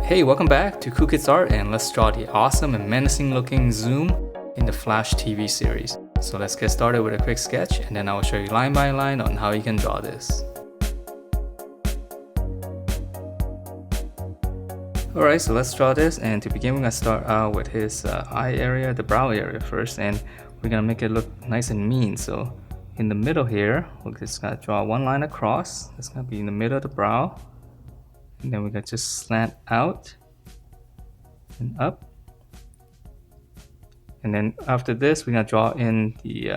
Hey, welcome back to Cool Kids Art, and let's draw the awesome and menacing looking Zoom in the Flash TV series. So let's get started with a quick sketch, and then I will show you line by line on how you can draw this. Alright, so let's draw this, and to begin we're going to start out with his eye area, the brow area first, and we're going to make it look nice and mean. So in the middle here, we're just going to draw one line across. It's going to be in the middle of the brow. And then we're going to just slant out and up. And then after this, we're going to draw in the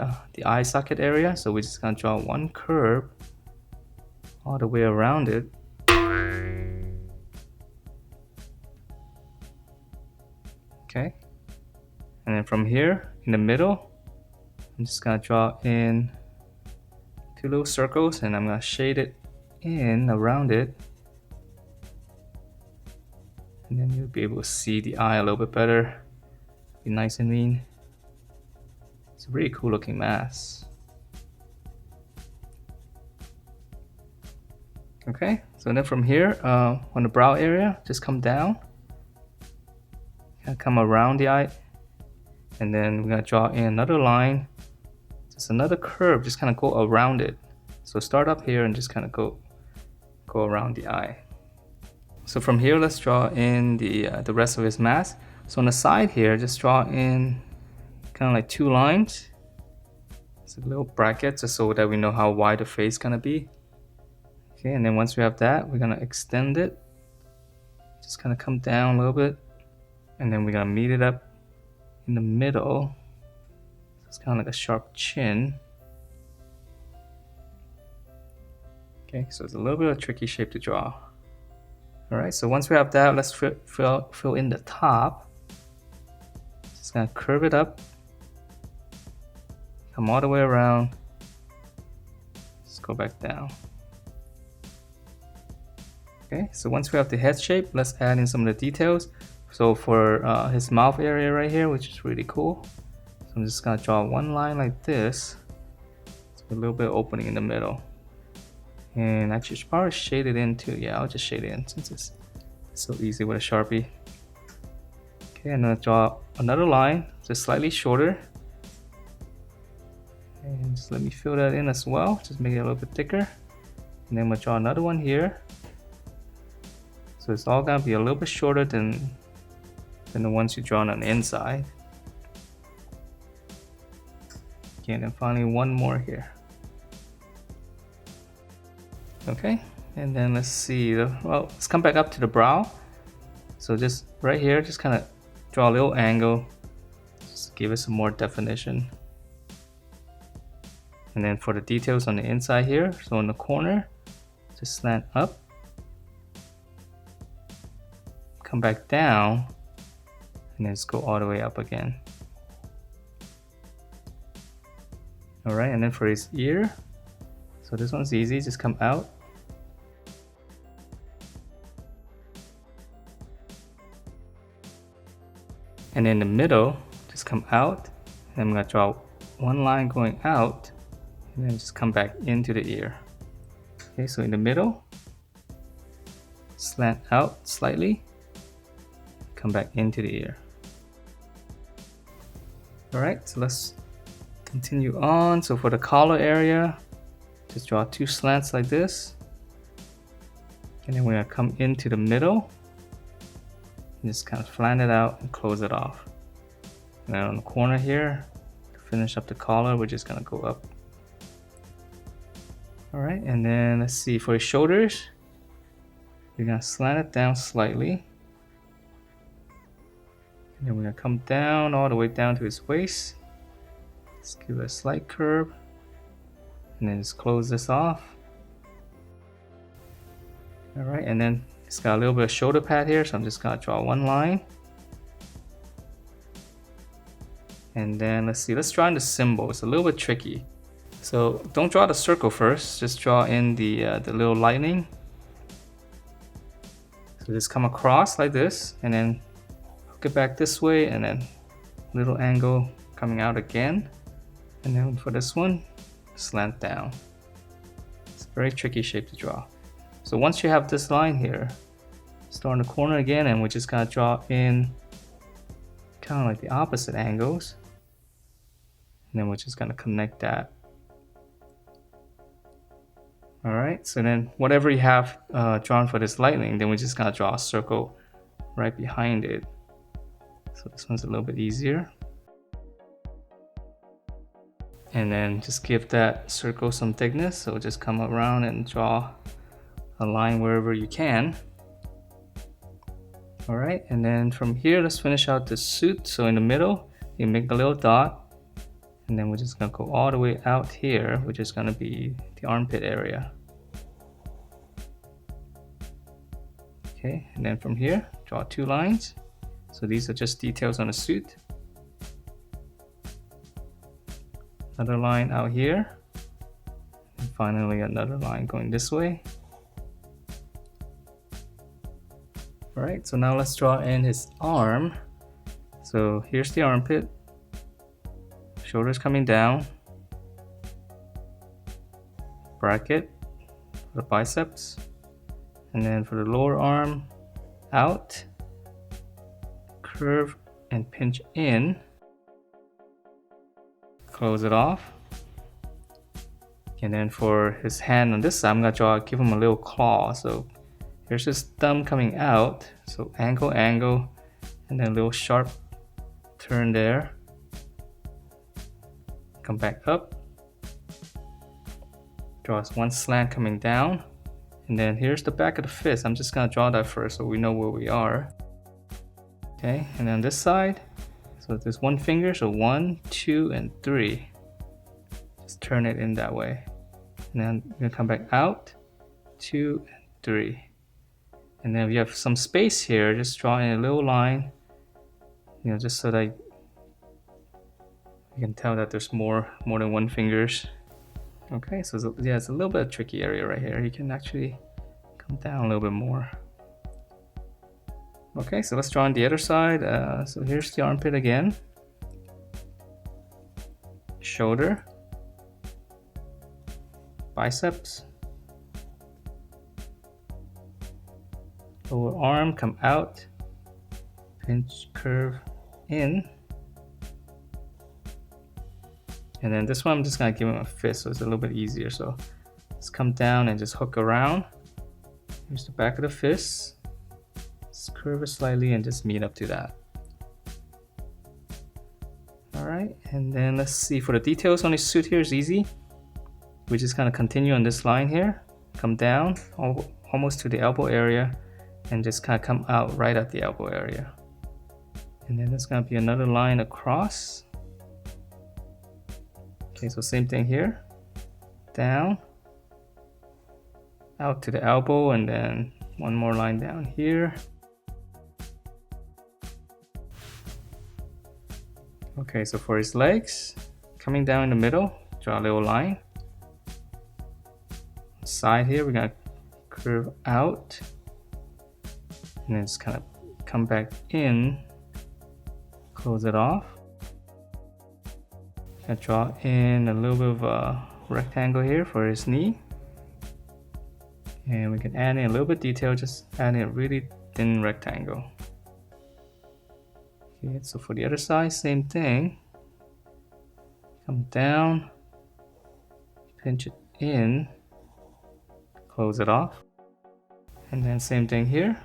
eye socket area. So we're just going to draw one curve all the way around it. Okay. And then from here, in the middle, I'm just going to draw in two little circles, and I'm going to shade it in around it. And then you'll be able to see the eye a little bit better. Be nice and mean. It's a really cool looking mask. Okay, so then from here, on the brow area, just come down. Come around the eye. And then we're gonna draw in another line. Just another curve, just kind of go around it. So start up here and just kind of go around the eye. So from here, let's draw in the rest of his mask. So on the side here, just draw in kind of like two lines. It's a little bracket just so that we know how wide the face is gonna be. Okay, and then once we have that, we're gonna extend it. Just kind of come down a little bit, and then we're gonna meet it up in the middle. So it's kind of like a sharp chin. Okay, so it's a little bit of a tricky shape to draw. Alright, so once we have that, let's fill in the top. Just gonna curve it up. Come all the way around. Just go back down. Okay, so once we have the head shape, let's add in some of the details. So for his mouth area right here, which is really cool. So I'm just gonna draw one line like this. It's a little bit opening in the middle. And actually, I should probably shade it in too. Yeah, I'll just shade it in since it's so easy with a Sharpie. Okay, I'm gonna draw another line, just slightly shorter. And just let me fill that in as well. Just make it a little bit thicker. And then I'm gonna draw another one here. So it's all gonna be a little bit shorter than the ones you draw on the inside. Okay, and then finally one more here. Okay, and then let's see, well, let's come back up to the brow. So just right here, just kind of draw a little angle, just give it some more definition. And then for the details on the inside here, so in the corner, just slant up, come back down, and then just go all the way up again. All right, and then for his ear, so this one's easy, just come out. And in the middle, just come out. And I'm gonna draw one line going out, and then just come back into the ear. Okay, so in the middle, slant out slightly, come back into the ear. All right, so let's continue on. So for the collar area, just draw two slants like this. And then we're gonna come into the middle and just kind of flatten it out and close it off. And then on the corner here, to finish up the collar, we're just gonna go up. All right, and then let's see, for his shoulders, you're gonna slant it down slightly. And then we're gonna come down all the way down to his waist. Just give it a slight curve. And then just close this off. All right, and then it's got a little bit of shoulder pad here, so I'm just gonna draw one line. And then let's see, let's draw in the symbol. It's a little bit tricky. So don't draw the circle first, just draw in the little lightning. So just come across like this, and then hook it back this way, and then little angle coming out again. And then for this one, slant down. It's a very tricky shape to draw. So once you have this line here, Start in the corner again, and we just gotta draw in kind of like the opposite angles. And then we're just gonna connect that. Alright, so then whatever you have drawn for this lightning, then we just gotta draw a circle right behind it. So this one's a little bit easier. And then just give that circle some thickness. So just come around and draw a line wherever you can. Alright, and then from here, let's finish out the suit. So in the middle, you make a little dot. And then we're just gonna go all the way out here, which is gonna be the armpit area. Okay, and then from here, draw 2 lines. So these are just details on the suit. Another line out here. And finally another line going this way. Alright, so now let's draw in his arm. So here's the armpit. Shoulders coming down. Bracket for the biceps. And then for the lower arm, out, curve and pinch in, close it off. And then for his hand on this side, I'm gonna give him a little claw. So here's his thumb coming out. So angle, angle, and then a little sharp turn there. Come back up. Draws one slant coming down. And then here's the back of the fist. I'm just gonna draw that first so we know where we are. Okay, and then this side, so there's one finger, so 1, 2, and 3. Just turn it in that way. And then you're gonna come back out, 2, and 3. And then if you have some space here, just draw in a little line, you know, just so that you can tell that there's more than one fingers. Okay, so yeah, it's a little bit of a tricky area right here. You can actually come down a little bit more. Okay, so let's draw on the other side. So here's the armpit again. Shoulder. Biceps. Lower arm, come out. Pinch, curve, in. And then this one, I'm just gonna give him a fist, so it's a little bit easier. So let's come down and just hook around. Here's the back of the fist. Just curve it slightly and just meet up to that. All right, and then let's see, for the details on his suit here is easy. We just kind of continue on this line here, come down almost to the elbow area, and just kind of come out right at the elbow area. And then there's gonna be another line across. Okay, so same thing here, down, out to the elbow, and then one more line down here. Okay, so for his legs, coming down in the middle, draw a little line. Side here, we're gonna curve out, and then just kind of come back in, close it off. Gonna draw in a little bit of a rectangle here for his knee. And we can add in a little bit of detail, just add in a really thin rectangle. Okay, so for the other side, same thing. Come down, pinch it in, close it off. And then same thing here.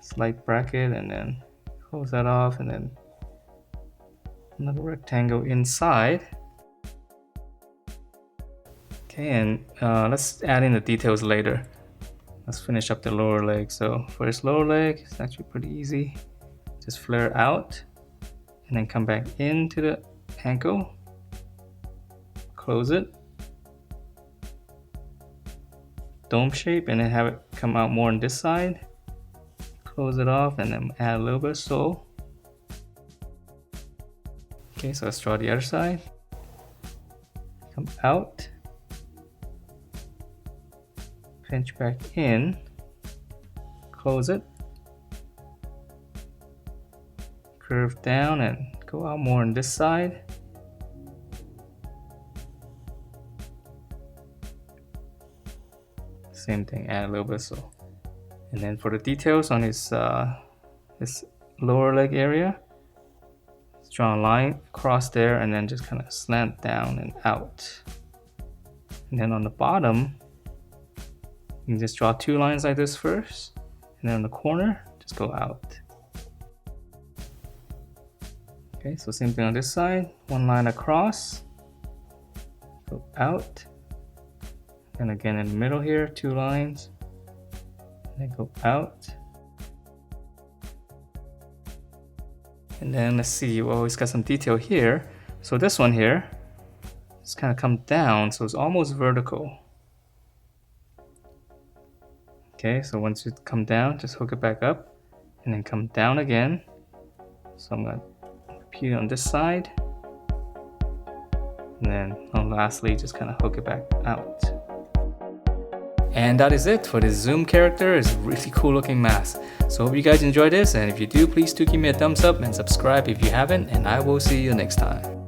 Slight bracket and then close that off, and then another rectangle inside. Okay, and let's add in the details later. Let's finish up the lower leg. So for his lower leg, it's actually pretty easy. Just flare out and then come back into the ankle, close it, dome shape, and then have it come out more on this side, close it off, and then add a little bit of sole. Okay, so let's draw the other side. Come out, pinch back in, close it, curve down and go out more on this side. Same thing, add a little bit of sole. And then for the details on his lower leg area, just draw a line across there and then just kind of slant down and out. And then on the bottom, you can just draw 2 lines like this first, and then on the corner, just go out. Okay, so same thing on this side, 1 line across, go out, and again in the middle here, 2 lines, and then go out. And then let's see, well, it's got some detail here. So this one here, just kind of come down, so it's almost vertical. Okay, so once you come down, just hook it back up, and then come down again. So I'm gonna repeat it on this side, and then lastly, just kind of hook it back out. And that is it for this Zoom character. It's a really cool looking mask. So hope you guys enjoyed this, and if you do, please do give me a thumbs up and subscribe if you haven't, and I will see you next time.